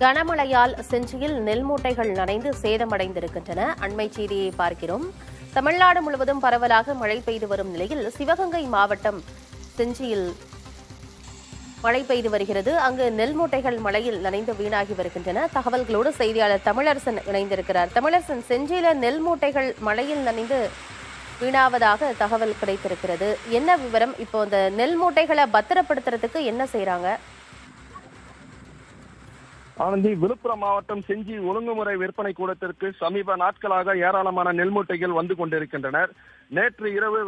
கனமழையால் செஞ்சியில் நெல் மூட்டைகள் நனைந்து சேதமடைந்திருக்கின்றன. அண்மை செய்தியை பார்க்கிறோம். தமிழ்நாடு முழுவதும் பரவலாக மழை பெய்து வரும் நிலையில் சிவகங்கை மாவட்டம் செஞ்சியில் மழை பெய்து வருகிறது. அங்கு நெல் மூட்டைகள் மழையில் நனைந்து வீணாகி வருகின்றன. தகவல்களோடு செய்தியாளர் தமிழரசன் இணைந்திருக்கிறார். தமிழரசன், செஞ்சியில நெல் மூட்டைகள் மழையில் நனைந்து வீணாவதாக தகவல் கிடைத்திருக்கிறது. என்ன விவரம்? இப்போ இந்த நெல் மூட்டைகளை பத்திரப்படுத்துறதுக்கு என்ன செய்யறாங்க? ஆனந்தி, விழுப்புரம் மாவட்டம் செஞ்சி ஒழுங்குமுறை விற்பனை கூடத்திற்கு சமீப நாட்களாக ஏராளமான நெல் மூட்டைகள் வந்து கொண்டிருக்கின்றனர். நேற்று இரவு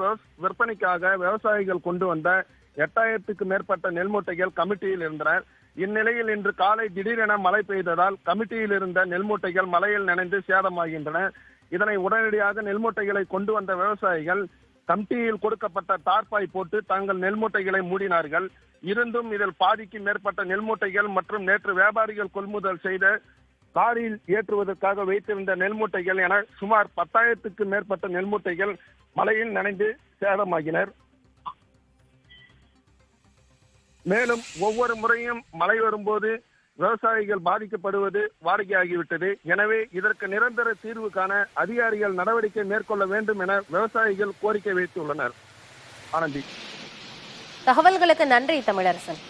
விற்பனைக்காக விவசாயிகள் கொண்டு வந்த 8000க்கு மேற்பட்ட நெல் மூட்டைகள் கமிட்டியில் இருந்தன. இந்நிலையில் இன்று காலை திடீரென மழை பெய்ததால் கமிட்டியில் இருந்த நெல் மூட்டைகள் மழையில் நனைந்து சேதமாகின்றன. இதனை உடனடியாக நெல் மூட்டைகளை கொண்டு வந்த விவசாயிகள் கமிட்டியில் கொடுக்கப்பட்ட டார்பாய் போட்டு தங்கள் நெல் மூட்டைகளை மூடினார்கள். இருந்தும் இதில் பாதிக்கு மேற்பட்ட நெல் மூட்டைகள் மற்றும் நேற்று வியாபாரிகள் கொள்முதல் செய்த லாரியில் ஏற்றுவதற்காக வைத்திருந்த நெல் மூட்டைகள் என சுமார் 10,000க்கு மேற்பட்ட நெல் மூட்டைகள் மழையில் நனைந்து சேதமாகினர். மேலும் ஒவ்வொரு முறையும் மழை வரும்போது விவசாயிகள் பாதிக்கப்படுவது வாடிக்கையாகிவிட்டது. எனவே இதற்கு நிரந்தர தீர்வு காண அதிகாரிகள் நடவடிக்கை மேற்கொள்ள வேண்டும் என விவசாயிகள் கோரிக்கை வைத்துள்ளனர். ஆனந்தி, தகவல்களுக்கு நன்றி தமிழரசன்.